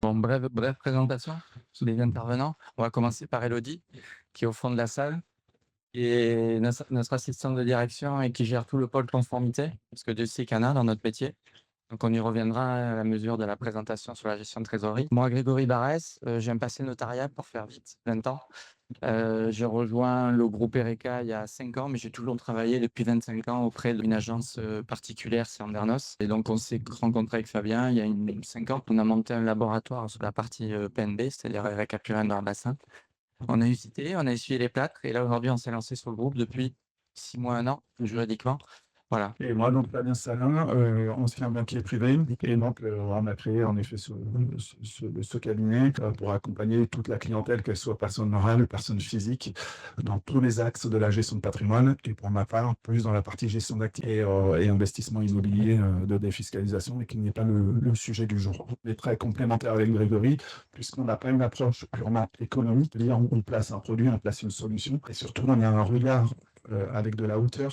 Bon, brève présentation des intervenants. On va commencer par Elodie, qui est au fond de la salle, qui est notre assistante de direction et qui gère tout le pôle conformité, parce que Dieu sait qu'il y en a dans notre métier. Donc, on y reviendra à la mesure de la présentation sur la gestion de trésorerie. Moi, Grégory Barès, j'ai un passé notariat pour faire vite, 20 ans. J'ai rejoint le groupe Ereka il y a 5 ans, mais j'ai toujours travaillé depuis 25 ans auprès d'une agence particulière, c'est Andernos. Et donc, on s'est rencontré avec Fabien il y a 5 ans. On a monté un laboratoire sur la partie PNB, c'est-à-dire Ereka Purin dans le bassin. On a usité, on a essuyé les plâtres, et là, aujourd'hui, on s'est lancé sur le groupe depuis 6 mois, un an, juridiquement. Voilà. Et moi, donc Fabien Salin, ancien banquier privé, et donc on a créé en effet ce cabinet pour accompagner toute la clientèle, qu'elle soit personne morale ou personne physique, dans tous les axes de la gestion de patrimoine, et pour ma part, plus dans la partie gestion d'actifs et investissement immobilier de défiscalisation, et qui n'est pas le sujet du jour. On est très complémentaire avec Grégory, puisqu'on n'a pas une approche purement économique, c'est-à-dire on place un produit, on place une solution, et surtout on a un regard avec de la hauteur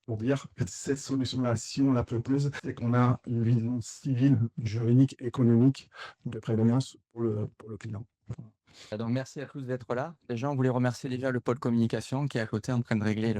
pour dire que cette solution-là, si on la propose, c'est qu'on a une vision civile, juridique, économique de prédominance pour le client. Donc, merci à tous d'être là. Déjà, on voulait remercier déjà le pôle communication qui est à côté en train de régler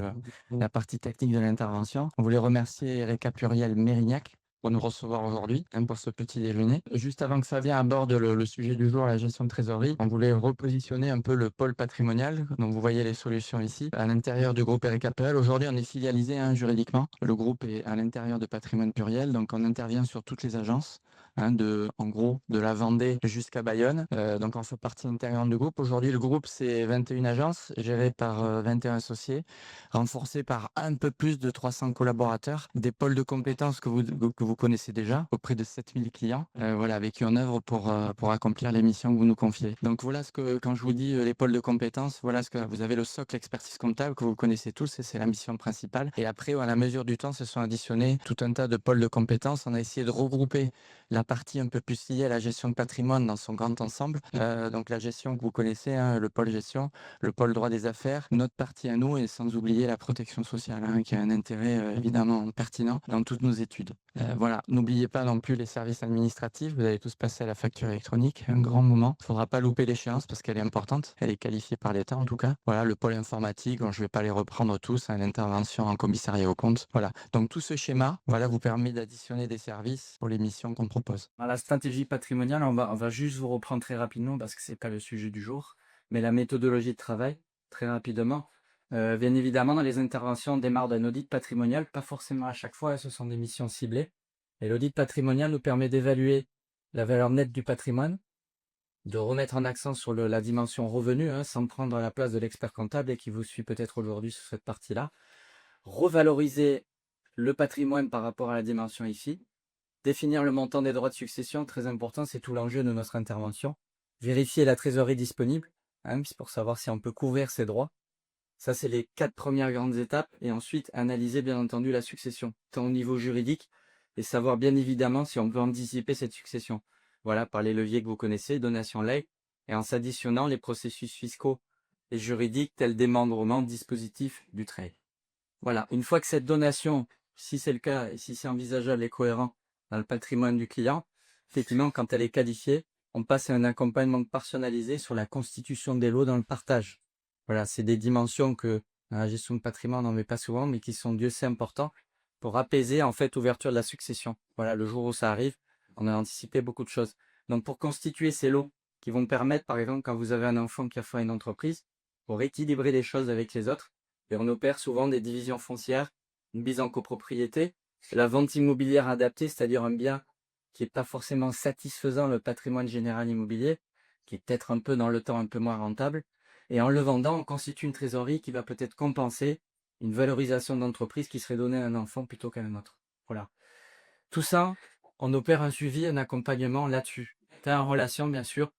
la partie technique de l'intervention. On voulait remercier Erika Puriel Mérignac pour nous recevoir aujourd'hui, pour ce petit déjeuner. Juste avant que Fabien aborde le sujet du jour, la gestion de trésorerie, on voulait repositionner un peu le pôle patrimonial. Donc, vous voyez les solutions ici, à l'intérieur du groupe Erika Puriel. Aujourd'hui, on est filialisé juridiquement. Le groupe est à l'intérieur de Patrimoine Pluriel, donc on intervient sur toutes les agences. En gros, de la Vendée jusqu'à Bayonne. Donc, on fait partie intégrante du groupe. Aujourd'hui, le groupe, c'est 21 agences gérées par 21 associés, renforcées par un peu plus de 300 collaborateurs, des pôles de compétences que vous connaissez déjà, auprès de 7000 clients, voilà, avec qui on œuvre pour accomplir les missions que vous nous confiez. Donc, voilà quand je vous dis les pôles de compétences, voilà ce que vous avez: le socle expertise comptable que vous connaissez tous, et c'est la mission principale. Et après, à la mesure du temps, se sont additionnés tout un tas de pôles de compétences. On a essayé de regrouper la partie un peu plus liée à la gestion de patrimoine dans son grand ensemble. Donc la gestion que vous connaissez, le pôle gestion, le pôle droit des affaires, notre partie à nous, et sans oublier la protection sociale, qui a un intérêt évidemment pertinent dans toutes nos études. Voilà, n'oubliez pas non plus les services administratifs. Vous allez tous passer à la facture électronique, un grand moment. Il ne faudra pas louper l'échéance parce qu'elle est importante. Elle est qualifiée par l'État en tout cas. Voilà, le pôle informatique, bon, je ne vais pas les reprendre tous, l'intervention en commissariat aux comptes. Voilà, donc tout ce schéma, voilà, vous permet d'additionner des services pour les missions qu'on propose. Dans la stratégie patrimoniale, on va juste vous reprendre très rapidement parce que c'est pas le sujet du jour, mais la méthodologie de travail, très rapidement. Bien évidemment, dans les interventions, on démarre d'un audit patrimonial, pas forcément à chaque fois, ce sont des missions ciblées. Et l'audit patrimonial nous permet d'évaluer la valeur nette du patrimoine, de remettre en accent sur la dimension revenu, sans prendre la place de l'expert comptable et qui vous suit peut-être aujourd'hui sur cette partie-là. Revaloriser le patrimoine par rapport à la dimension IFI. Définir le montant des droits de succession, très important, c'est tout l'enjeu de notre intervention. Vérifier la trésorerie disponible, pour savoir si on peut couvrir ses droits. Ça, c'est les 4 premières grandes étapes. Et ensuite, analyser bien entendu la succession, tant au niveau juridique, et savoir bien évidemment si on peut anticiper cette succession. Voilà, par les leviers que vous connaissez, donation lait, et en s'additionnant les processus fiscaux et juridiques tels démembrement, dispositif du trade. Voilà, une fois que cette donation, si c'est le cas et si c'est envisageable et cohérent dans le patrimoine du client, effectivement, quand elle est qualifiée, on passe à un accompagnement personnalisé sur la constitution des lots dans le partage. Voilà, c'est des dimensions que dans la gestion de patrimoine, on n'en met pas souvent, mais qui sont Dieu sait importants pour apaiser en fait l'ouverture de la succession. Voilà, le jour où ça arrive, on a anticipé beaucoup de choses. Donc pour constituer ces lots qui vont permettre, par exemple, quand vous avez un enfant qui a fait une entreprise, pour équilibrer les choses avec les autres, et on opère souvent des divisions foncières, une mise en copropriété, la vente immobilière adaptée, c'est-à-dire un bien qui n'est pas forcément satisfaisant le patrimoine général immobilier, qui est peut-être un peu dans le temps un peu moins rentable, et en le vendant, on constitue une trésorerie qui va peut-être compenser une valorisation d'entreprise qui serait donnée à un enfant plutôt qu'à un autre. Voilà. Tout ça, on opère un suivi, un accompagnement là-dessus. C'est en relation, bien sûr,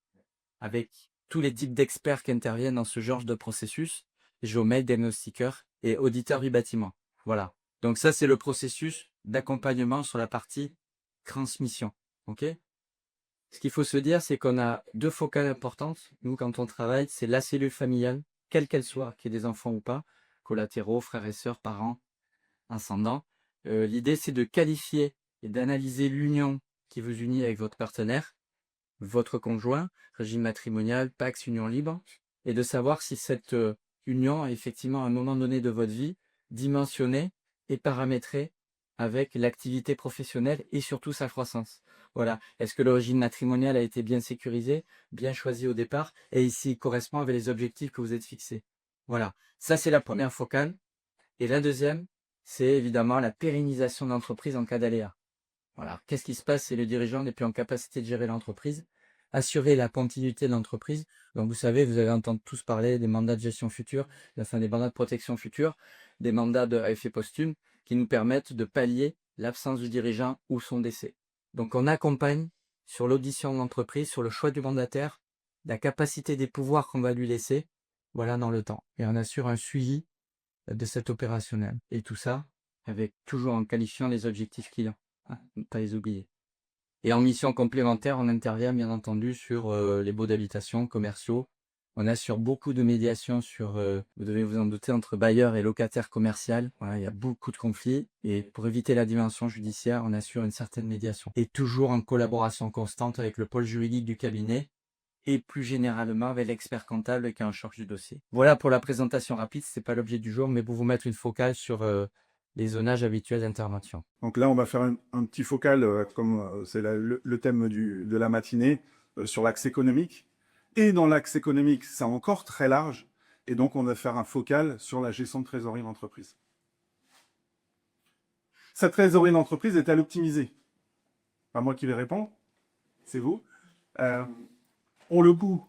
avec tous les types d'experts qui interviennent dans ce genre de processus, géomètres, diagnostiqueurs et auditeurs du bâtiment. Voilà. Donc ça, c'est le processus d'accompagnement sur la partie transmission. OK ? Ce qu'il faut se dire, c'est qu'on a 2 focales importantes. Nous, quand on travaille, c'est la cellule familiale, quelle qu'elle soit, qu'il y ait des enfants ou pas, collatéraux, frères et sœurs, parents, ascendants. L'idée, c'est de qualifier et d'analyser l'union qui vous unit avec votre partenaire votre conjoint, régime matrimonial, Pax, union libre, et de savoir si cette union est effectivement à un moment donné de votre vie dimensionnée et paramétrée avec l'activité professionnelle et surtout sa croissance. Voilà. Est-ce que le régime matrimonial a été bien sécurisé, bien choisi au départ, et ici correspond avec les objectifs que vous êtes fixés? Voilà. Ça, c'est la première focale. Et la deuxième, c'est évidemment la pérennisation de l'entreprise en cas d'aléa. Voilà. Qu'est-ce qui se passe si le dirigeant n'est plus en capacité de gérer l'entreprise? Assurer la continuité de l'entreprise. Donc, vous savez, vous allez entendre tous parler des mandats de gestion future, enfin des mandats de protection future, des mandats à effet posthume qui nous permettent de pallier l'absence du dirigeant ou son décès. Donc, on accompagne sur l'audition de l'entreprise, sur le choix du mandataire, la capacité des pouvoirs qu'on va lui laisser, voilà, dans le temps. Et on assure un suivi de cet opérationnel. Et tout ça avec toujours en qualifiant les objectifs clients, hein, ne pas les oublier. Et en mission complémentaire, on intervient bien entendu sur les baux d'habitation commerciaux. On assure beaucoup de médiation sur, vous devez vous en douter, entre bailleurs et locataires commerciaux. Voilà, il y a beaucoup de conflits. Et pour éviter la dimension judiciaire, on assure une certaine médiation. Et toujours en collaboration constante avec le pôle juridique du cabinet et plus généralement avec l'expert comptable qui est en charge du dossier. Voilà pour la présentation rapide, ce n'est pas l'objet du jour, mais pour vous mettre une focale sur les zonages habituels d'intervention. Donc là, on va faire un petit focal, comme c'est le thème de la matinée, sur l'axe économique. Et dans l'axe économique, c'est encore très large. Et donc, on va faire un focal sur la gestion de trésorerie d'entreprise. Sa trésorerie d'entreprise est-elle optimisée? Pas moi qui vais répondre, c'est vous. On le bout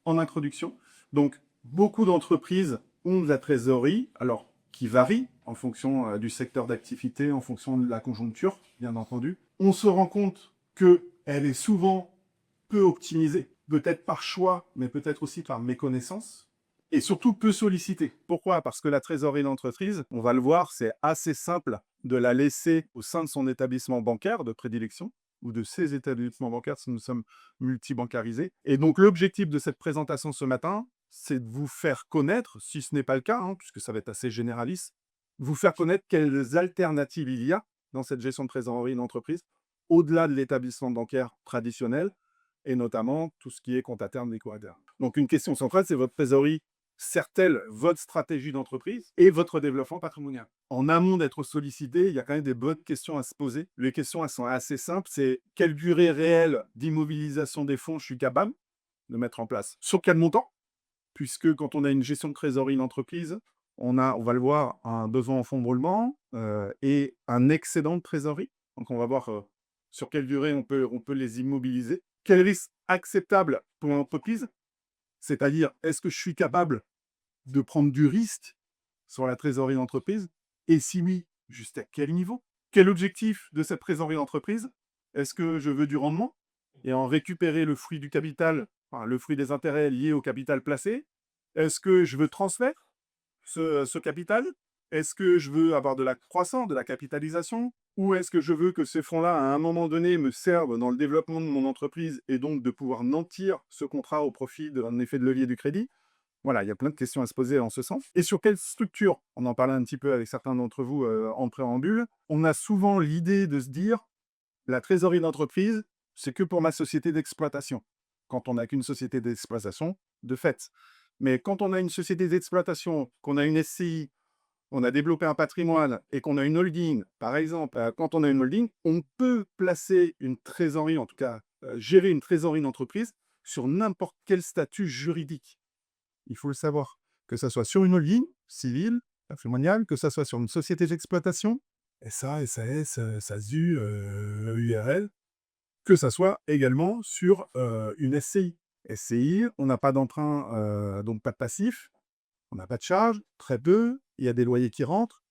en introduction. Donc, beaucoup d'entreprises ont de la trésorerie, alors qui varie en fonction du secteur d'activité, en fonction de la conjoncture, bien entendu. On se rend compte qu'elle est souvent peu optimisée, peut-être par choix, mais peut-être aussi par méconnaissance, et surtout peu sollicitée. Pourquoi? Parce que la trésorerie d'entreprise, on va le voir, c'est assez simple de la laisser au sein de son établissement bancaire de prédilection, ou de ses établissements bancaires si nous sommes multibancarisés. Et donc l'objectif de cette présentation ce matin, c'est de vous faire connaître, si ce n'est pas le cas, hein, puisque ça va être assez généraliste, vous faire connaître quelles alternatives il y a dans cette gestion de trésorerie d'entreprise, au-delà de l'établissement bancaire traditionnel, et notamment tout ce qui est compte à terme, déco à terme. Donc une question centrale, c'est votre trésorerie sert-elle votre stratégie d'entreprise et votre développement patrimonial? En amont d'être sollicité, il y a quand même des bonnes questions à se poser. Les questions, elles sont assez simples. C'est quelle durée réelle d'immobilisation des fonds je suis capable de mettre en place? Sur quel montant? Puisque quand on a une gestion de trésorerie d'entreprise, on va le voir, un besoin en fonds de roulement et un excédent de trésorerie. Donc on va voir sur quelle durée on peut les immobiliser. Quel risque acceptable pour l'entreprise? C'est-à-dire, est-ce que je suis capable de prendre du risque sur la trésorerie d'entreprise? Et si oui, jusqu'à quel niveau? Quel objectif de cette trésorerie d'entreprise? Est-ce que je veux du rendement et en récupérer le fruit du capital, enfin, le fruit des intérêts liés au capital placé? Est-ce que je veux transmettre ce capital? Est-ce que je veux avoir de la croissance, de la capitalisation? Ou est-ce que je veux que ces fonds-là, à un moment donné, me servent dans le développement de mon entreprise et donc de pouvoir nantir ce contrat au profit d'un effet de levier du crédit? Voilà, il y a plein de questions à se poser en ce sens. Et sur quelle structure? On en parlait un petit peu avec certains d'entre vous en préambule. On a souvent l'idée de se dire, la trésorerie d'entreprise, c'est que pour ma société d'exploitation. Quand on n'a qu'une société d'exploitation, de fait. Mais quand on a une société d'exploitation, qu'on a une SCI, on a développé un patrimoine et qu'on a une holding, par exemple, quand on a une holding, on peut placer une trésorerie, en tout cas gérer une trésorerie d'entreprise sur n'importe quel statut juridique. Il faut le savoir. Que ça soit sur une holding civile, patrimoniale, que ça soit sur une société d'exploitation, SA, SAS, SASU, URL, que ça soit également sur une SCI. SCI, on n'a pas d'emprunt, donc pas de passif, on n'a pas de charge, très peu, il y a des loyers qui rentrent,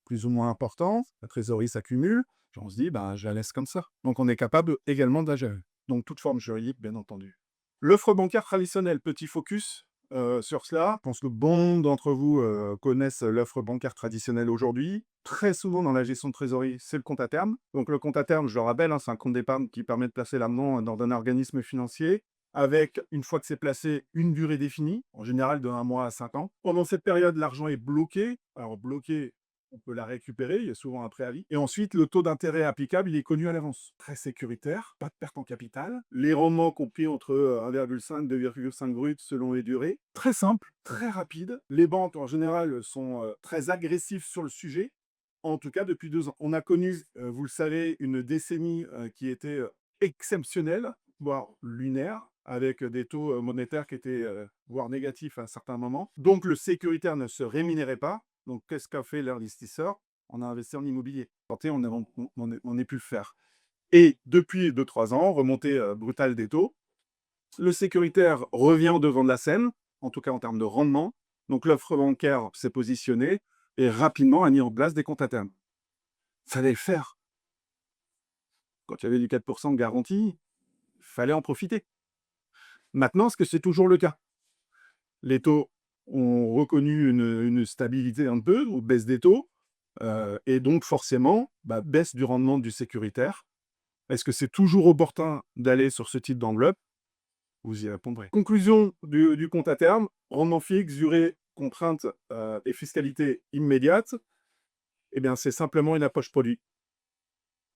plus ou moins importants, la trésorerie s'accumule, on se dit, ben, je la laisse comme ça. Donc on est capable également de la gérer. Donc toute forme juridique, bien entendu. L'offre bancaire traditionnelle, petit focus sur cela. Je pense que bon d'entre vous connaissent l'offre bancaire traditionnelle aujourd'hui. Très souvent dans la gestion de trésorerie, c'est le compte à terme. Donc le compte à terme, je le rappelle, hein, c'est un compte d'épargne qui permet de placer l'argent dans un organisme financier avec, une fois que c'est placé, une durée définie, en général de 1 mois à 5 ans. Pendant cette période, l'argent est bloqué. Alors bloqué, on peut la récupérer, il y a souvent un préavis. Et ensuite, le taux d'intérêt applicable, il est connu à l'avance. Très sécuritaire, pas de perte en capital. Les rendements compris entre 1,5 et 2,5 brut selon les durées. Très simple, très rapide. Les banques, en général, sont très agressives sur le sujet. En tout cas, depuis 2 ans. On a connu, vous le savez, une décennie qui était exceptionnelle, voire lunaire, avec des taux monétaires qui étaient voire négatifs à un certain moment. Donc, le sécuritaire ne se rémunérait pas. Donc, qu'est-ce qu'a fait l'investisseur? On a investi en immobilier. Tenté, on ait pu le faire. Et depuis 2-3 ans, remontée brutale des taux, le sécuritaire revient au devant de la scène, en tout cas en termes de rendement. Donc, l'offre bancaire s'est positionnée et rapidement a mis en place des comptes à terme. Fallait le faire. Quand il y avait du 4% de garantie, fallait en profiter. Maintenant, est-ce que c'est toujours le cas? Les taux ont reconnu une stabilité un peu, ou baisse des taux, et donc forcément, baisse du rendement du sécuritaire. Est-ce que c'est toujours opportun d'aller sur ce type d'enveloppe? Vous y répondrez. Conclusion du compte à terme, rendement fixe, durée, contrainte et fiscalité immédiate, eh bien, c'est simplement une approche produit.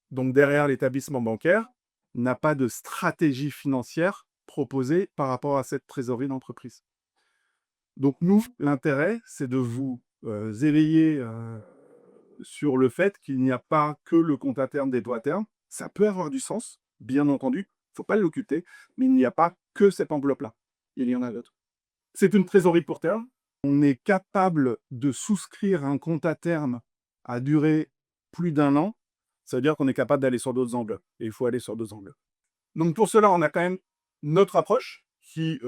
Donc derrière l'établissement bancaire, n'a pas de stratégie financière proposée par rapport à cette trésorerie d'entreprise. Donc nous, l'intérêt, c'est de vous éveiller sur le fait qu'il n'y a pas que le compte à terme des taux à terme. Ça peut avoir du sens, bien entendu, il ne faut pas l'occulter, mais il n'y a pas que cette enveloppe-là. Il y en a d'autres. C'est une trésorerie pour terme. On est capable de souscrire un compte à terme à durée plus d'1 an. Ça veut dire qu'on est capable d'aller sur d'autres enveloppes. Et il faut aller sur d'autres enveloppes. Donc pour cela, on a quand même notre approche qui,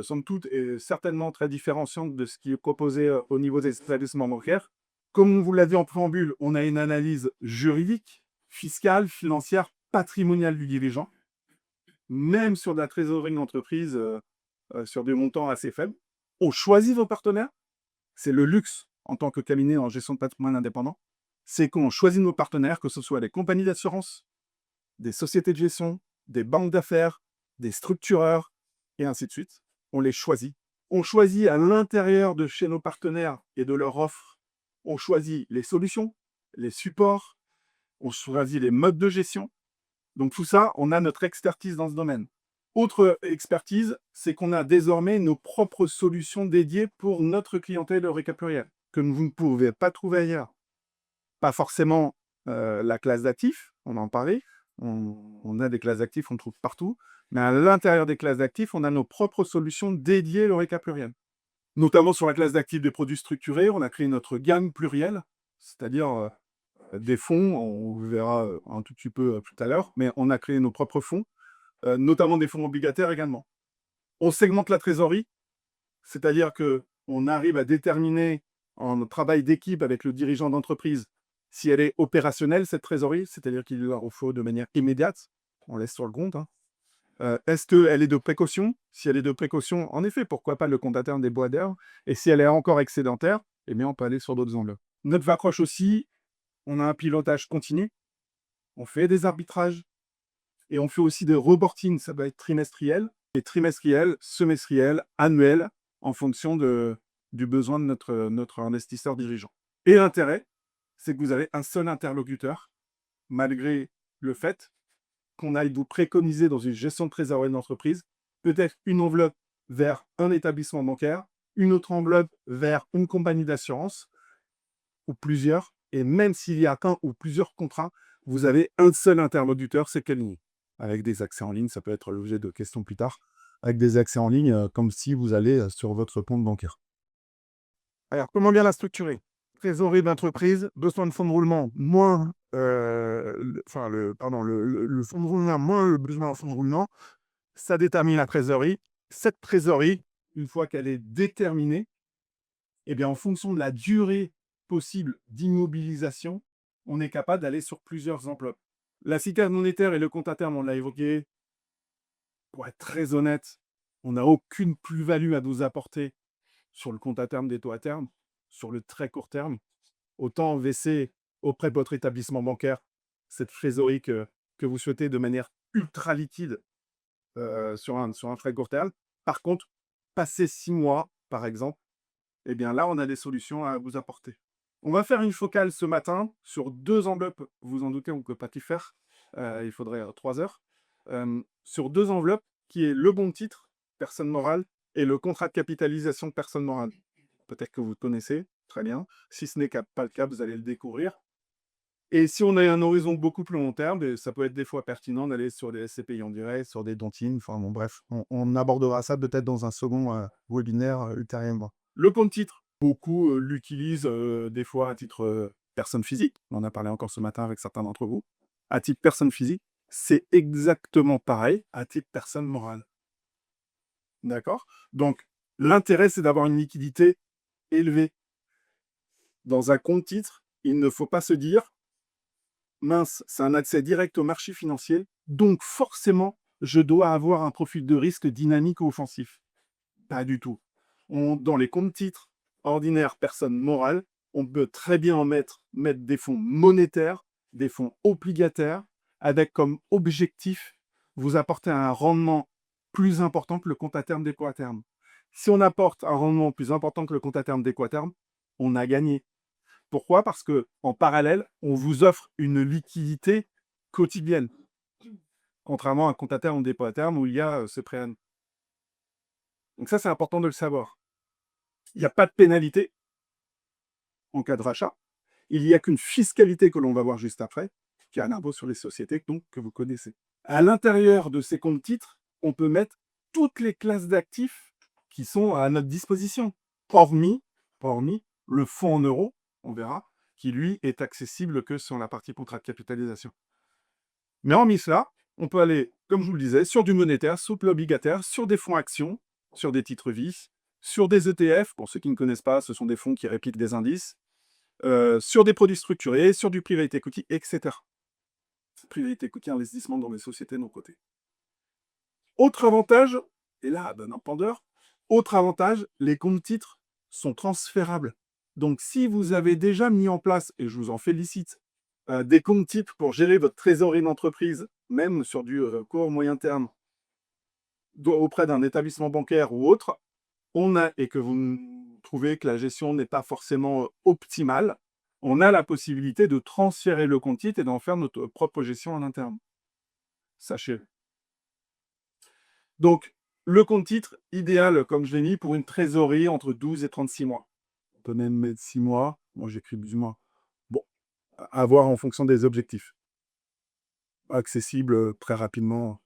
somme toute, est certainement très différenciante de ce qui est proposé au niveau des établissements bancaires. Comme vous l'avez en préambule, on a une analyse juridique, fiscale, financière, patrimoniale du dirigeant, même sur de la trésorerie d'entreprise, sur des montants assez faibles. On choisit vos partenaires. C'est le luxe en tant que cabinet en gestion de patrimoine indépendant. C'est qu'on choisit nos partenaires, que ce soit des compagnies d'assurance, des sociétés de gestion, des banques d'affaires, des structureurs, et ainsi de suite. On les choisit. On choisit à l'intérieur de chez nos partenaires et de leur offre, on choisit les solutions, les supports, on choisit les modes de gestion. Donc tout ça, on a notre expertise dans ce domaine. Autre expertise, c'est qu'on a désormais nos propres solutions dédiées pour notre clientèle récapitalienne, que vous ne pouvez pas trouver ailleurs. Pas forcément la classe d'actifs, on en parlait, on a des classes d'actifs, on trouve partout, mais à l'intérieur des classes d'actifs, on a nos propres solutions dédiées au récap pluriel. Notamment sur la classe d'actifs des produits structurés, on a créé notre gamme plurielle, c'est-à-dire des fonds, on verra un tout petit peu tout à l'heure, mais on a créé nos propres fonds, notamment des fonds obligataires également. On segmente la trésorerie, c'est-à-dire qu'on arrive à déterminer en travail d'équipe avec le dirigeant d'entreprise si elle est opérationnelle, cette trésorerie, c'est-à-dire qu'il leur faut de manière immédiate, on laisse sur le compte. Est-ce qu'elle est de précaution? Si elle est de précaution, en effet, pourquoi pas le compte à terme des bois d'air? Et si elle est encore excédentaire, eh bien, on peut aller sur d'autres enveloppes. Notre approche aussi, on a un pilotage continu, on fait des arbitrages, et on fait aussi des reportings, ça va être trimestriel, et trimestriel, semestriel, annuel, en fonction du besoin de notre investisseur dirigeant. Et l'intérêt, c'est que vous avez un seul interlocuteur, malgré le fait qu'on aille vous préconiser dans une gestion de trésorerie d'entreprise, peut-être une enveloppe vers un établissement bancaire, une autre enveloppe vers une compagnie d'assurance, ou plusieurs, et même s'il y a qu'un ou plusieurs contrats, vous avez un seul interlocuteur, c'est Calini. Avec des accès en ligne, ça peut être l'objet de questions plus tard, avec des accès en ligne, comme si vous allez sur votre compte bancaire. Alors, comment bien la structurer? Trésorerie d'entreprise, besoin de fonds de roulement, moins, le fonds de roulement moins le besoin en fonds de roulement, ça détermine la trésorerie. Cette trésorerie, une fois qu'elle est déterminée, eh bien, en fonction de la durée possible d'immobilisation, on est capable d'aller sur plusieurs enveloppes. La citerne monétaire et le compte à terme, on l'a évoqué. Pour être très honnête, on n'a aucune plus-value à nous apporter sur le compte à terme des taux à terme, sur le très court terme. Autant verser auprès de votre établissement bancaire cette trésorerie que vous souhaitez de manière ultra liquide sur un très court terme. Par contre, passer 6 mois, par exemple, eh bien là, on a des solutions à vous apporter. On va faire une focale ce matin sur 2 enveloppes. Vous vous en doutez, on ne peut pas tout faire. Il faudrait 3 heures. Sur 2 enveloppes, qui est le bon titre, personne morale, et le contrat de capitalisation, personne morale. Peut-être que vous connaissez, très bien. Si ce n'est pas le cas, vous allez le découvrir. Et si on a un horizon beaucoup plus long terme, ça peut être des fois pertinent d'aller sur des SCPI en direct, sur des Dontines, enfin bon, bref, on abordera ça peut-être dans un second webinaire ultérieurement. Le compte titre, beaucoup l'utilisent des fois à titre personne physique. On en a parlé encore ce matin avec certains d'entre vous. À titre personne physique, c'est exactement pareil à titre personne morale. D'accord? Donc, l'intérêt, c'est d'avoir une liquidité élevée. Dans un compte titre, il ne faut pas se dire mince, c'est un accès direct au marché financier, donc forcément, je dois avoir un profil de risque dynamique ou offensif. Pas du tout. Dans les comptes titres ordinaires, personnes morales, on peut très bien mettre des fonds monétaires, des fonds obligataires, avec comme objectif vous apporter un rendement plus important que le compte à terme dépôt à terme. Si on apporte un rendement plus important que le compte à terme dépôt à terme, on a gagné. Pourquoi? Parce que en parallèle, on vous offre une liquidité quotidienne, contrairement à un compte à terme ou dépôt à terme où il y a ce pré. Donc ça, c'est important de le savoir. Il n'y a pas de pénalité en cas de rachat. Il n'y a qu'une fiscalité que l'on va voir juste après, qui est un impôt sur les sociétés donc, que vous connaissez. À l'intérieur de ces comptes titres, on peut mettre toutes les classes d'actifs qui sont à notre disposition, hormis le fonds en euros, on verra, qui lui est accessible que sur la partie contrat de capitalisation. Mais hormis cela, on peut aller, comme je vous le disais, sur du monétaire, sur de l'obligataire, sur des fonds actions, sur des titres vis, sur des ETF, pour ceux qui ne connaissent pas, ce sont des fonds qui répliquent des indices, sur des produits structurés, sur du private equity, etc. Private equity, investissement dans les sociétés de nos côtés. Autre avantage, et là, un pendeur, autre avantage, les comptes titres sont transférables. Donc, si vous avez déjà mis en place, et je vous en félicite, des comptes titres pour gérer votre trésorerie d'entreprise, même sur du court moyen terme, auprès d'un établissement bancaire ou autre, et que vous trouvez que la gestion n'est pas forcément optimale, on a la possibilité de transférer le compte titre et d'en faire notre propre gestion en interne. Sachez-le. Donc, le compte titre, idéal, comme je l'ai mis, pour une trésorerie entre 12 et 36 mois. On peut même mettre 6 mois. Moi, j'écris 12 mois. Bon, à voir en fonction des objectifs. Accessible très rapidement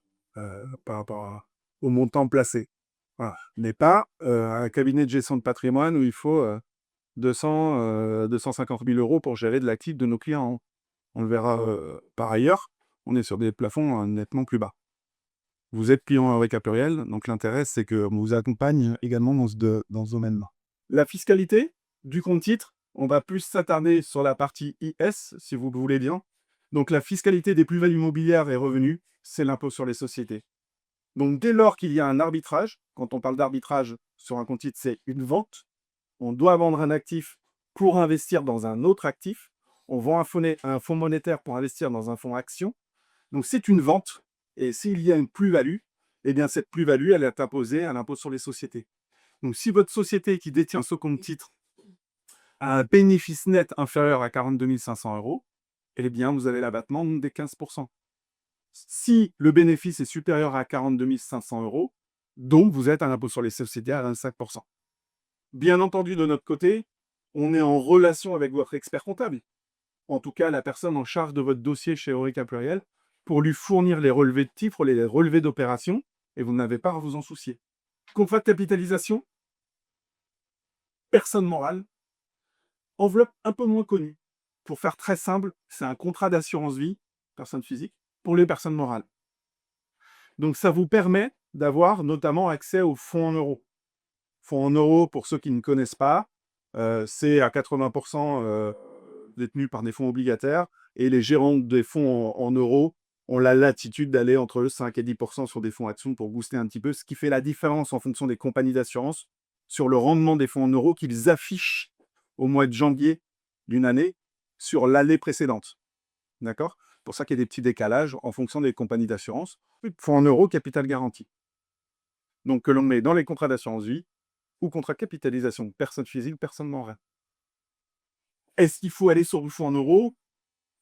par rapport au montant placé. Voilà. N'est pas un cabinet de gestion de patrimoine où il faut 250 000 euros pour gérer de l'actif de nos clients. On le verra par ailleurs. On est sur des plafonds nettement plus bas. Vous êtes client Eureka Pluriel, donc l'intérêt, c'est qu'on vous accompagne également dans ce domaine-là. La fiscalité du compte titre, on va plus s'attarder sur la partie IS, si vous voulez bien. Donc la fiscalité des plus-values immobilières et revenus, c'est l'impôt sur les sociétés. Donc dès lors qu'il y a un arbitrage, quand on parle d'arbitrage sur un compte titre, c'est une vente. On doit vendre un actif pour investir dans un autre actif. On vend un fonds monétaire pour investir dans un fonds action. Donc c'est une vente. Et s'il y a une plus-value, eh bien cette plus-value, elle est imposée à l'impôt sur les sociétés. Donc si votre société qui détient ce compte titre a un bénéfice net inférieur à 42 500 euros, eh bien vous avez l'abattement des 15%. Si le bénéfice est supérieur à 42 500 euros, donc vous êtes à l'impôt sur les sociétés à 25%. Bien entendu, de notre côté, on est en relation avec votre expert comptable. En tout cas, la personne en charge de votre dossier chez Eureka Pluriel, pour lui fournir les relevés de titres, les relevés d'opération, et vous n'avez pas à vous en soucier. Contrat de capitalisation, personne morale, enveloppe un peu moins connue. Pour faire très simple, c'est un contrat d'assurance vie, personne physique, pour les personnes morales. Donc ça vous permet d'avoir notamment accès aux fonds en euros. Fonds en euros, pour ceux qui ne connaissent pas, c'est à 80% détenu par des fonds obligataires, et les gérants des fonds en euros ont la latitude d'aller entre 5 et 10% sur des fonds actions pour booster un petit peu, ce qui fait la différence en fonction des compagnies d'assurance sur le rendement des fonds en euros qu'ils affichent au mois de janvier d'une année sur l'année précédente. D'accord? Pour ça qu'il y a des petits décalages en fonction des compagnies d'assurance. Fonds en euros, capital garanti. Donc que l'on met dans les contrats d'assurance vie ou contrat de capitalisation, personne physique, personne morale. Est-ce qu'il faut aller sur du fonds en euros?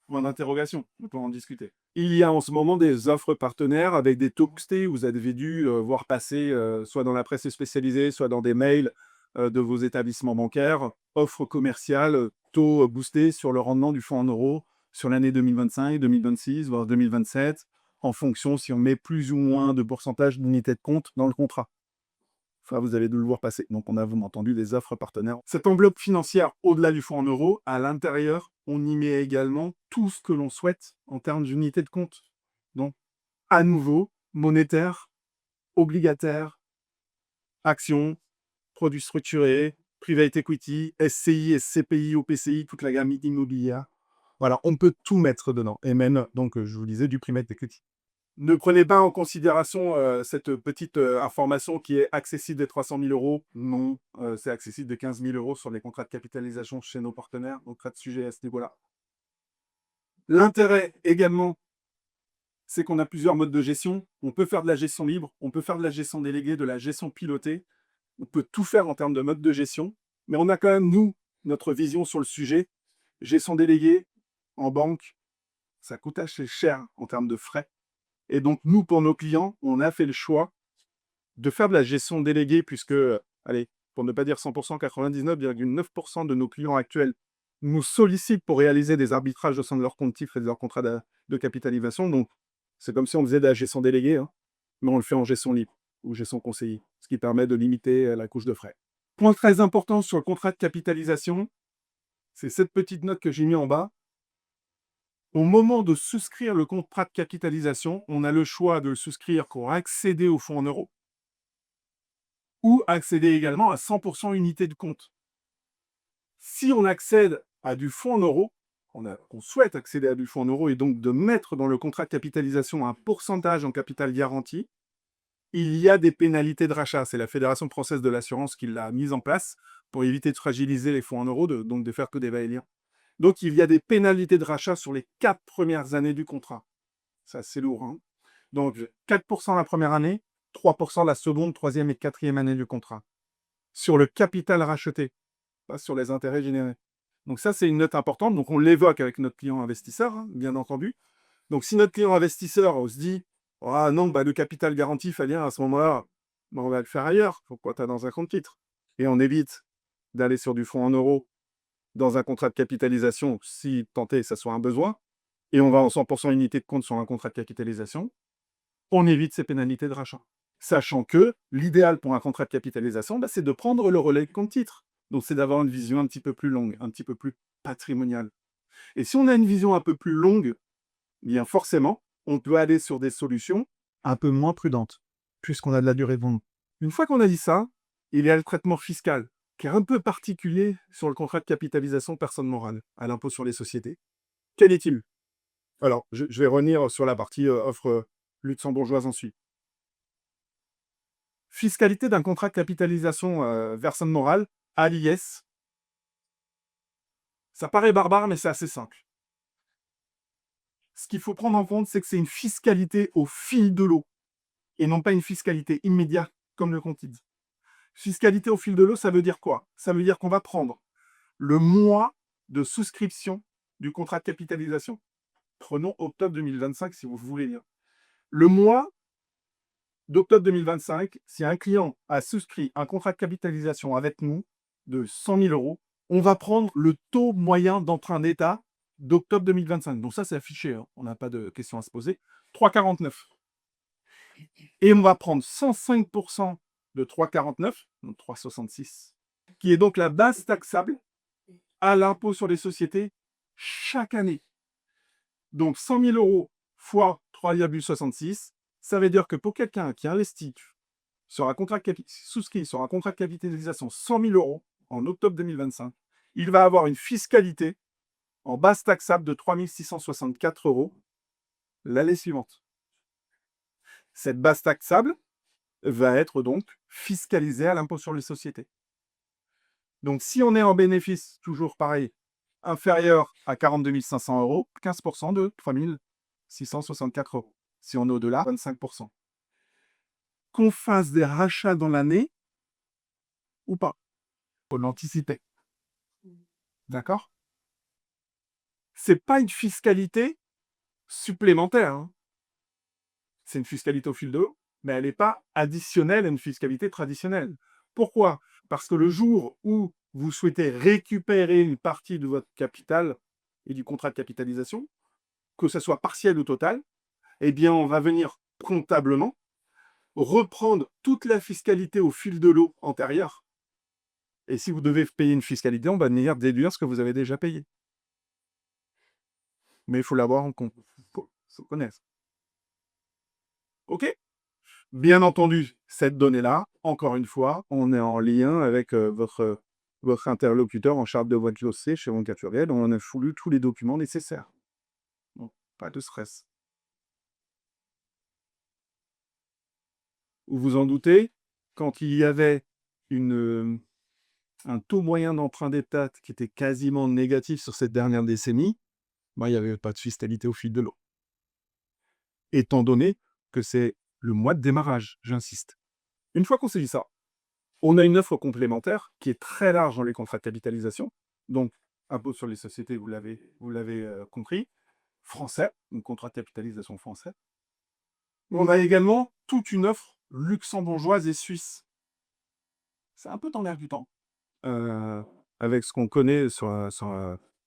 Point d'interrogation, on peut en discuter. Il y a en ce moment des offres partenaires avec des taux boostés. Vous avez dû voir passer, soit dans la presse spécialisée, soit dans des mails de vos établissements bancaires, offres commerciales, taux boostés sur le rendement du fonds en euros sur l'année 2025, 2026, voire 2027, en fonction si on met plus ou moins de pourcentage d'unités de compte dans le contrat. Enfin, vous avez dû le voir passer. Donc, on a vraiment entendu des offres partenaires. Cette enveloppe financière, au-delà du fonds en euros, à l'intérieur, on y met également tout ce que l'on souhaite en termes d'unités de compte. Donc, à nouveau, monétaire, obligataire, actions, produits structurés, private equity, SCI, SCPI, OPCI, toute la gamme immobilière. Voilà, on peut tout mettre dedans. Et même, donc, je vous disais, du private equity. Ne prenez pas en considération cette petite information qui est accessible des 300 000 euros. Non, c'est accessible de 15 000 euros sur les contrats de capitalisation chez nos partenaires. Donc, pas de sujet à ce niveau-là. L'intérêt également, c'est qu'on a plusieurs modes de gestion. On peut faire de la gestion libre, on peut faire de la gestion déléguée, de la gestion pilotée. On peut tout faire en termes de mode de gestion. Mais on a quand même, nous, notre vision sur le sujet. Gestion déléguée en banque, ça coûte assez cher en termes de frais. Et donc, nous, pour nos clients, on a fait le choix de faire de la gestion déléguée puisque, allez, pour ne pas dire 100%, 99,9% de nos clients actuels nous sollicitent pour réaliser des arbitrages au sein de leur compte TIF et de leur contrat de capitalisation. Donc, c'est comme si on faisait de la gestion déléguée, hein, mais on le fait en gestion libre ou gestion conseillée, ce qui permet de limiter la couche de frais. Point très important sur le contrat de capitalisation, c'est cette petite note que j'ai mis en bas. Au moment de souscrire le contrat de capitalisation, on a le choix de le souscrire pour accéder au fonds en euros ou accéder également à 100% unité de compte. Si on accède à du fonds en euros, on souhaite accéder à du fonds en euros et donc de mettre dans le contrat de capitalisation un pourcentage en capital garanti, il y a des pénalités de rachat. C'est la Fédération française de l'assurance qui l'a mise en place pour éviter de fragiliser les fonds en euros, donc de faire que des va-et-vient. Donc, il y a des pénalités de rachat sur les 4 premières années du contrat. C'est assez lourd, hein. Donc, 4% la première année, 3% la seconde, troisième et quatrième année du contrat. Sur le capital racheté, pas sur les intérêts générés. Donc ça, c'est une note importante. Donc, on l'évoque avec notre client investisseur, hein, bien entendu. Donc, si notre client investisseur se dit « Ah non, le capital garanti, Fabien, à ce moment-là, on va le faire ailleurs. Pourquoi tu as dans un compte titre ?» Et on évite d'aller sur du fonds en euros dans un contrat de capitalisation, si tant est, ça soit un besoin, et on va en 100% unité de compte sur un contrat de capitalisation, on évite ces pénalités de rachat. Sachant que l'idéal pour un contrat de capitalisation, c'est de prendre le relais de compte titre. Donc c'est d'avoir une vision un petit peu plus longue, un petit peu plus patrimoniale. Et si on a une vision un peu plus longue, bien forcément, on peut aller sur des solutions un peu moins prudentes, puisqu'on a de la durée de vente. Une fois qu'on a dit ça, il y a le traitement fiscal, qui est un peu particulier sur le contrat de capitalisation personne morale, à l'impôt sur les sociétés. Quel est-il? Alors, je vais revenir sur la partie offre luxembourgeoise ensuite. Fiscalité d'un contrat de capitalisation personne morale à l'IS. Ça paraît barbare, mais c'est assez simple. Ce qu'il faut prendre en compte, c'est que c'est une fiscalité au fil de l'eau, et non pas une fiscalité immédiate comme le compte dit. Fiscalité au fil de l'eau, ça veut dire quoi? Ça veut dire qu'on va prendre le mois de souscription du contrat de capitalisation. Prenons octobre 2025 si vous voulez lire. Le mois d'octobre 2025, si un client a souscrit un contrat de capitalisation avec nous de 100 000 euros, on va prendre le taux moyen d'emprunt d'État d'octobre 2025. Donc ça, c'est affiché, hein. On n'a pas de questions à se poser. 3,49. Et on va prendre 105% de 3,49, donc 3,66, qui est donc la base taxable à l'impôt sur les sociétés chaque année. Donc 100 000 euros fois 3,66, ça veut dire que pour quelqu'un qui investit sur un contrat souscrit sur un contrat de capitalisation 100 000 euros en octobre 2025, il va avoir une fiscalité en base taxable de 3 664 euros l'année suivante. Cette base taxable va être donc fiscalisée à l'impôt sur les sociétés. Donc si on est en bénéfice, toujours pareil, inférieur à 42 500 euros, 15% de 3 664 euros. Si on est au-delà, 25%. Qu'on fasse des rachats dans l'année ou pas, faut l'anticiper. D'accord? c'est pas une fiscalité supplémentaire, hein. C'est une fiscalité au fil de l'eau, mais elle n'est pas additionnelle à une fiscalité traditionnelle. Pourquoi? Parce que le jour où vous souhaitez récupérer une partie de votre capital et du contrat de capitalisation, que ce soit partiel ou total, eh bien, on va venir comptablement reprendre toute la fiscalité au fil de l'eau antérieure. Et si vous devez payer une fiscalité, on va venir déduire ce que vous avez déjà payé. Mais il faut l'avoir en compte. Il faut connaître. OK? Bien entendu, cette donnée-là, encore une fois, on est en lien avec votre interlocuteur en charge de votre dossier chez Banque Actuarielle. On a fourni tous les documents nécessaires. Donc, pas de stress. Vous vous en doutez, quand il y avait un taux moyen d'emprunt d'État qui était quasiment négatif sur cette dernière décennie, il n'y avait pas de fiscalité au fil de l'eau. Étant donné que c'est le mois de démarrage, j'insiste. Une fois qu'on s'est dit ça, on a une offre complémentaire qui est très large dans les contrats de capitalisation. Donc, impôt sur les sociétés, vous l'avez compris, français, un contrat de capitalisation français. On a également toute une offre luxembourgeoise et suisse. C'est un peu dans l'air du temps. Avec ce qu'on connaît sur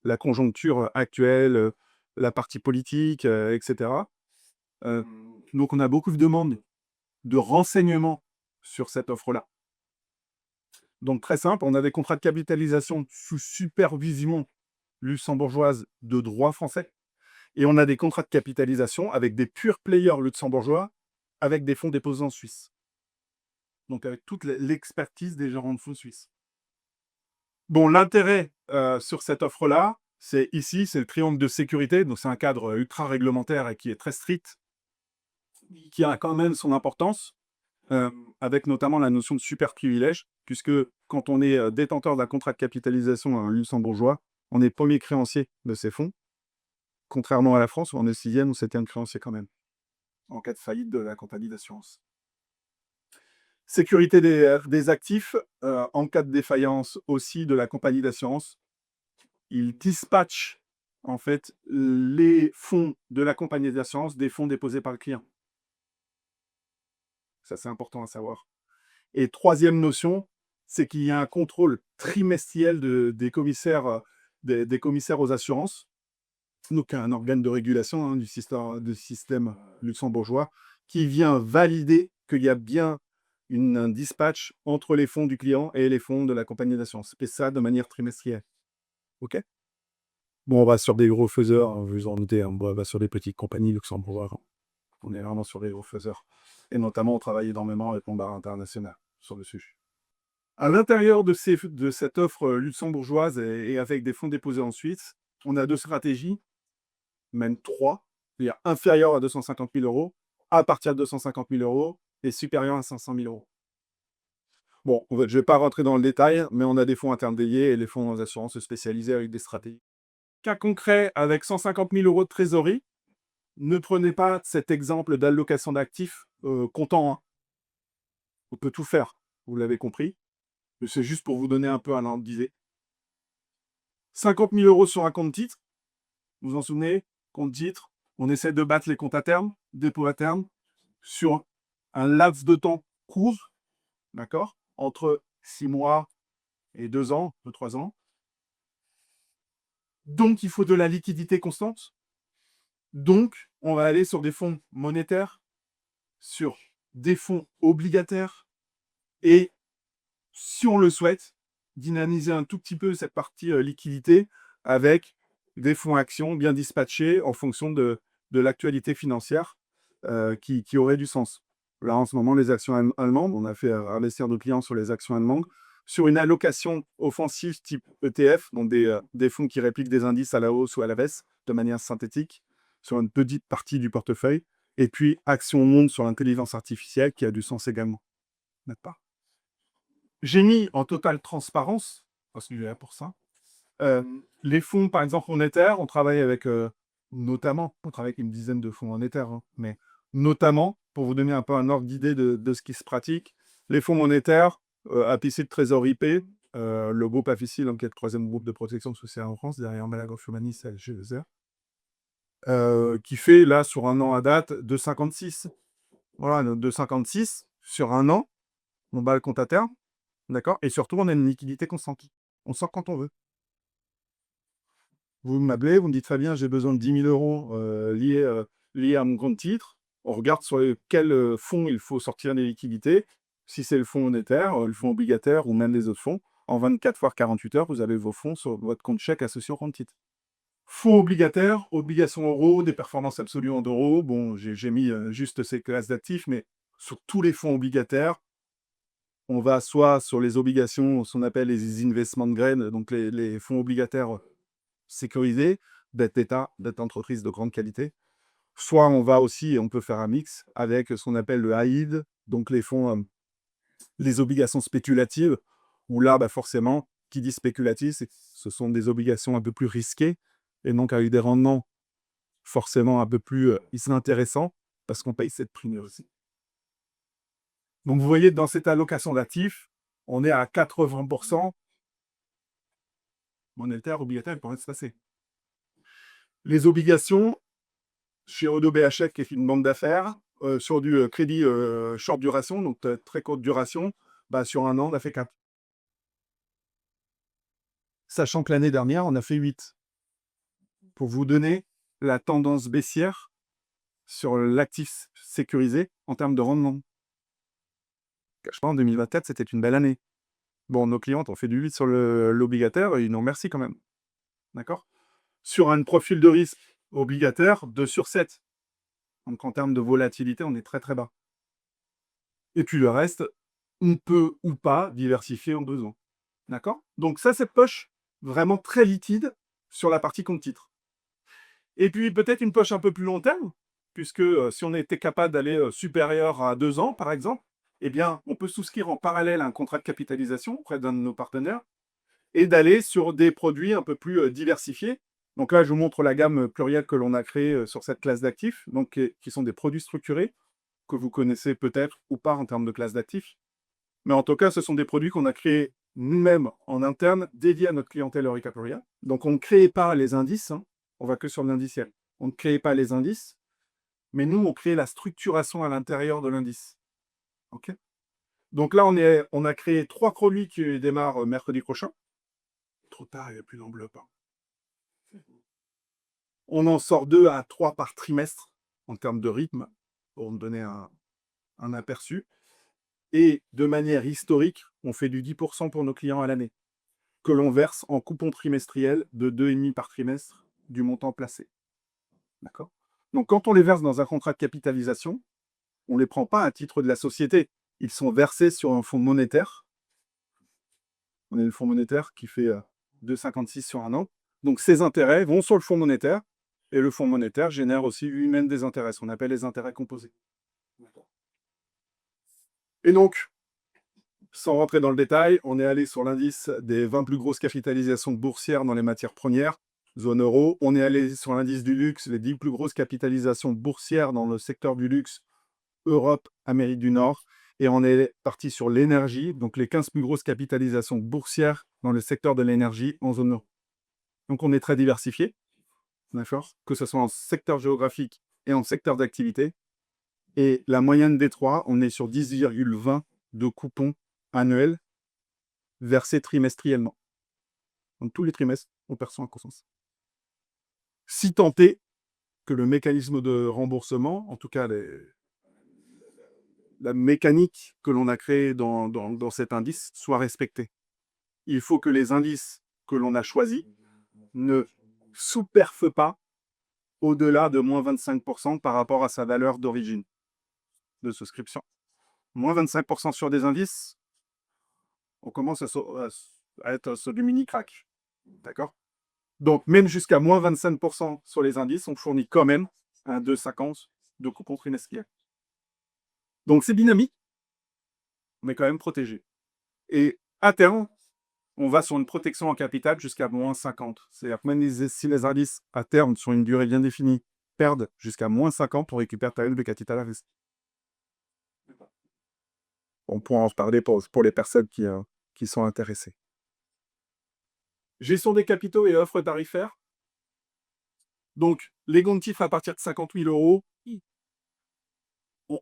la conjoncture actuelle, la partie politique, etc. Donc, on a beaucoup de demandes de renseignements sur cette offre-là. Donc, très simple, on a des contrats de capitalisation sous supervision luxembourgeoise de droit français. Et on a des contrats de capitalisation avec des pure players luxembourgeois avec des fonds déposés en Suisse. Donc, avec toute l'expertise des gérants de fonds suisses. Bon, l'intérêt sur cette offre-là, c'est ici, c'est le triangle de sécurité. Donc, c'est un cadre ultra réglementaire et qui est très strict, qui a quand même son importance, avec notamment la notion de super privilège, puisque quand on est détenteur d'un contrat de capitalisation luxembourgeois, on est premier créancier de ces fonds, contrairement à la France où on est sixième ou septième créancier quand même, en cas de faillite de la compagnie d'assurance. Sécurité des actifs, en cas de défaillance aussi de la compagnie d'assurance, ils dispatchent en fait les fonds de la compagnie d'assurance des fonds déposés par le client. Ça, c'est important à savoir. Et troisième notion, c'est qu'il y a un contrôle trimestriel des commissaires aux assurances, donc un organe de régulation du système luxembourgeois, qui vient valider qu'il y a bien un dispatch entre les fonds du client et les fonds de la compagnie d'assurance. Et ça de manière trimestrielle. OK? Bon, on va sur des gros faiseurs, vous en doutez, on va sur des petites compagnies luxembourgeoises. On est vraiment sur des gros faiseurs. Et notamment, on travaille énormément avec Lombard International sur le sujet. À l'intérieur de cette offre luxembourgeoise et avec des fonds déposés en Suisse, on a deux stratégies, même trois, c'est-à-dire inférieur à 250 000 euros, à partir de 250 000 euros et supérieur à 500 000 euros. Bon, je ne vais pas rentrer dans le détail, mais on a des fonds intermédiaires et les fonds d'assurance spécialisés avec des stratégies. Cas concret, avec 150 000 euros de trésorerie, ne prenez pas cet exemple d'allocation d'actifs comptant. Hein. On peut tout faire, vous l'avez compris. C'est juste pour vous donner un peu un ordre d'idée. 50 000 euros sur un compte titre. Vous vous en souvenez, compte titre, on essaie de battre les comptes à terme, dépôt à terme, sur un laps de temps court, d'accord, entre 6 mois et 2 ans, 2-3 ans. Donc, il faut de la liquidité constante. Donc, on va aller sur des fonds monétaires, sur des fonds obligataires et, si on le souhaite, dynamiser un tout petit peu cette partie liquidité avec des fonds actions bien dispatchés en fonction de l'actualité financière qui aurait du sens. Là, en ce moment, les actions allemandes, on a fait investir nos clients sur les actions allemandes, sur une allocation offensive type ETF, donc des fonds qui répliquent des indices à la hausse ou à la baisse de manière synthétique, sur une petite partie du portefeuille, et puis action monde sur l'intelligence artificielle qui a du sens également. N'est-ce pas? J'ai mis en totale transparence, parce que j'ai là pour ça, les fonds, par exemple, monétaires, on travaille avec, notamment, on travaille avec une dizaine de fonds monétaires, hein, mais notamment, pour vous donner un peu un ordre d'idée de ce qui se pratique, les fonds monétaires, APC de trésorerie IP, le groupe Affici, donc qui est le 3e groupe de protection sociale en France, derrière Malakoff Humanis et GESR, qui fait là sur un an à date 2,56. Voilà, donc 2,56 sur un an, on bat le compte à terme, d'accord? Et surtout, on a une liquidité constante. On sort quand on veut. Vous m'appelez, vous me dites Fabien, j'ai besoin de 10 000 euros liés à mon compte titre. On regarde sur quel fonds il faut sortir des liquidités. Si c'est le fonds monétaire, le fonds obligataire ou même les autres fonds, en 24 voire 48 heures, vous avez vos fonds sur votre compte chèque associé au compte titre. Fonds obligataires, obligations euros, des performances absolues en euros. Bon, j'ai mis juste ces classes d'actifs, mais sur tous les fonds obligataires, on va soit sur les obligations, ce qu'on appelle les investment grade, donc les fonds obligataires sécurisés, dette d'État, dette d'entreprise de grande qualité. Soit on va aussi, on peut faire un mix avec ce qu'on appelle le high yield, donc les fonds, les obligations spéculatives, où là, forcément, qui dit spéculatif, ce sont des obligations un peu plus risquées, et donc avec des rendements forcément un peu plus intéressants, parce qu'on paye cette prime aussi. Donc vous voyez, dans cette allocation d'actifs, on est à 80% monétaire, obligataire, pour se passer. Les obligations, chez Odo BHF, qui est une banque d'affaires, sur du crédit short duration, donc très courte duration, sur un an, on a fait 4. Sachant que l'année dernière, on a fait 8. Pour vous donner la tendance baissière sur l'actif sécurisé en termes de rendement. Je pense en 2024, c'était une belle année. Bon, nos clientes ont fait du 8 sur l'obligataire, et ils nous remercient quand même. D'accord? Sur un profil de risque obligataire, 2 sur 7. Donc en termes de volatilité, on est très très bas. Et puis le reste, on peut ou pas diversifier en besoin. D'accord? Donc ça, c'est poche vraiment très liquide sur la partie compte titre. Et puis peut-être une poche un peu plus long terme, puisque si on était capable d'aller supérieur à 2 ans, par exemple, eh bien, on peut souscrire en parallèle un contrat de capitalisation auprès d'un de nos partenaires et d'aller sur des produits un peu plus diversifiés. Donc là, je vous montre la gamme plurielle que l'on a créée sur cette classe d'actifs, donc qui sont des produits structurés que vous connaissez peut-être ou pas en termes de classe d'actifs. Mais en tout cas, ce sont des produits qu'on a créés nous-mêmes en interne, dédiés à notre clientèle Eureka Plurial. Donc on ne créait pas les indices, hein, on va que sur l'indiciel. On ne créait pas les indices, mais nous, on crée la structuration à l'intérieur de l'indice. Ok? Donc là, on a créé 3 produits qui démarrent mercredi prochain. Trop tard, il n'y a plus d'enveloppe. On en sort 2 à 3 par trimestre en termes de rythme, pour me donner un aperçu. Et de manière historique, on fait du 10% pour nos clients à l'année, que l'on verse en coupon trimestriel de 2,5 par trimestre du montant placé. D'accord? Donc quand on les verse dans un contrat de capitalisation, on ne les prend pas à titre de la société. Ils sont versés sur un fonds monétaire. On a le fonds monétaire qui fait 2,56 sur un an. Donc ces intérêts vont sur le fonds monétaire, et le fonds monétaire génère aussi lui-même des intérêts, ce qu'on appelle les intérêts composés. Et donc, sans rentrer dans le détail, on est allé sur l'indice des 20 plus grosses capitalisations boursières dans les matières premières, zone euro. On est allé sur l'indice du luxe, les 10 plus grosses capitalisations boursières dans le secteur du luxe, Europe, Amérique du Nord. Et on est parti sur l'énergie, donc les 15 plus grosses capitalisations boursières dans le secteur de l'énergie en zone euro. Donc on est très diversifié, d'accord, que ce soit en secteur géographique et en secteur d'activité. Et la moyenne des 3, on est sur 10,20 de coupons annuels versés trimestriellement. Donc tous les trimestres, on perçoit un croissance. Si tant est que le mécanisme de remboursement, en tout cas la mécanique que l'on a créée dans cet indice, soit respectée. Il faut que les indices que l'on a choisis ne sous-perfent pas au-delà de moins 25% par rapport à sa valeur d'origine de souscription. Moins 25% sur des indices, on commence à être sur du mini-crack. D'accord? Donc, même jusqu'à moins 25% sur les indices, on fournit quand même un 2,50 de coupon trimestriel. Donc, c'est dynamique, mais quand même protégé. Et à terme, on va sur une protection en capital jusqu'à moins 50. C'est-à-dire que même si les indices, à terme, sur une durée bien définie, perdent jusqu'à moins 50, on récupère ta de capital à risque. On pourra en reparler pour les personnes qui sont intéressées. Gestion des capitaux et offres tarifaires. Donc, les comptes-titres à partir de 50 000 €,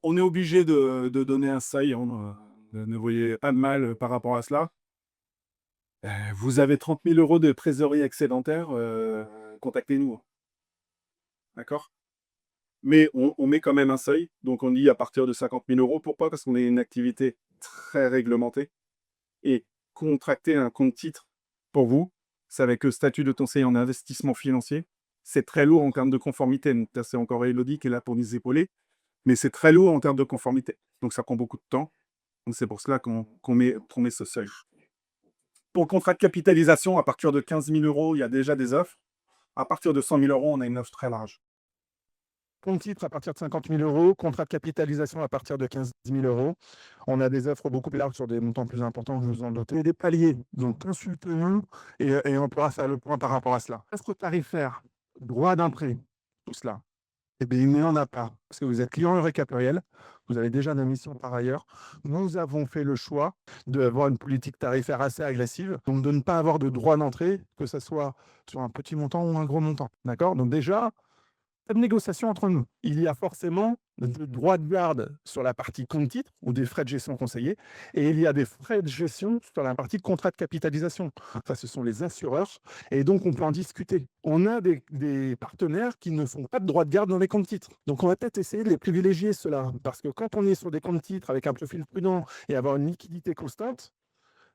on est obligé de donner un seuil, hein, ne voyez pas de mal par rapport à cela. Vous avez 30 000 € de trésorerie excédentaire, contactez-nous. D'accord? Mais on met quand même un seuil, donc on dit à partir de 50 000 €. Pourquoi? Parce qu'on est une activité très réglementée et contracter un compte titre pour vous, c'est avec le statut de conseiller en investissement financier. C'est très lourd en termes de conformité. Donc là, c'est encore Élodie qui est là pour nous épauler, mais c'est très lourd en termes de conformité. Donc ça prend beaucoup de temps. Donc c'est pour cela qu'on met ce seuil. Pour le contrat de capitalisation, à partir de 15 000 €, il y a déjà des offres. À partir de 100 000 €, on a une offre très large. Compte titre à partir de 50 000 €, contrat de capitalisation à partir de 15 000 €. On a des offres beaucoup plus larges sur des montants plus importants, je vous en doute. Et des paliers, donc consultez-nous et on pourra faire le point par rapport à cela. Offre tarifaire, droit d'entrée, tout cela. Eh bien, il n'y en a pas, parce que vous êtes client Eureka Pluriel, vous avez déjà des missions par ailleurs. Nous avons fait le choix d'avoir une politique tarifaire assez agressive, donc de ne pas avoir de droit d'entrée, que ce soit sur un petit montant ou un gros montant. D'accord? Donc déjà, pas de négociation entre nous. Il y a forcément de droits de garde sur la partie compte titre ou des frais de gestion conseillés, et il y a des frais de gestion sur la partie contrat de capitalisation. Ça, ce sont les assureurs, et donc on peut en discuter. On a des partenaires qui ne font pas de droits de garde dans les comptes titres. Donc on va peut-être essayer de les privilégier, ceux-là, parce que quand on est sur des comptes titres avec un profil prudent et avoir une liquidité constante,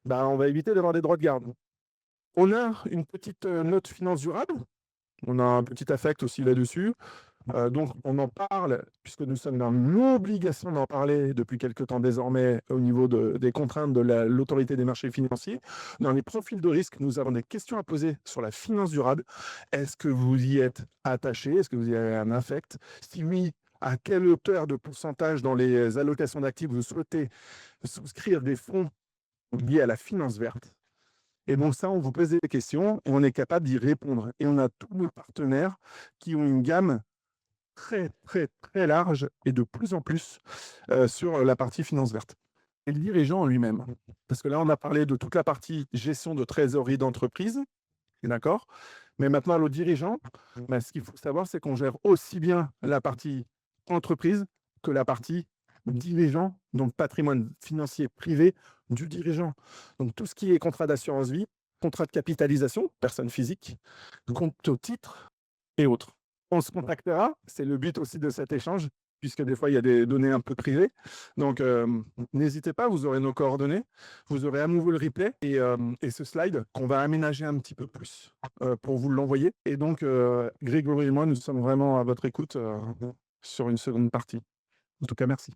ben, on va éviter d'avoir des droits de garde. On a une petite note finance durable. On a un petit affect aussi là-dessus. Donc on en parle, puisque nous sommes dans l'obligation d'en parler depuis quelque temps désormais au niveau des contraintes de l'autorité des marchés financiers. Dans les profils de risque, nous avons des questions à poser sur la finance durable. Est-ce que vous y êtes attaché? Est-ce que vous y avez un affect? Si oui, à quelle hauteur de pourcentage dans les allocations d'actifs vous souhaitez souscrire des fonds liés à la finance verte? Et donc ça, on vous pose des questions et on est capable d'y répondre. Et on a tous nos partenaires qui ont une gamme très, très, très large et de plus en plus sur la partie finance verte. Et le dirigeant en lui-même. Parce que là, on a parlé de toute la partie gestion de trésorerie d'entreprise, d'accord? Mais maintenant, le dirigeant, bah, ce qu'il faut savoir, c'est qu'on gère aussi bien la partie entreprise que la partie dirigeant, donc patrimoine financier privé du dirigeant. Donc tout ce qui est contrat d'assurance vie, contrat de capitalisation, personne physique, compte au titre et autres. On se contactera, c'est le but aussi de cet échange, puisque des fois il y a des données un peu privées. Donc n'hésitez pas, vous aurez nos coordonnées, vous aurez à nouveau le replay et ce slide qu'on va aménager un petit peu plus pour vous l'envoyer. Et donc Grégory et moi, nous sommes vraiment à votre écoute sur une seconde partie. En tout cas, merci.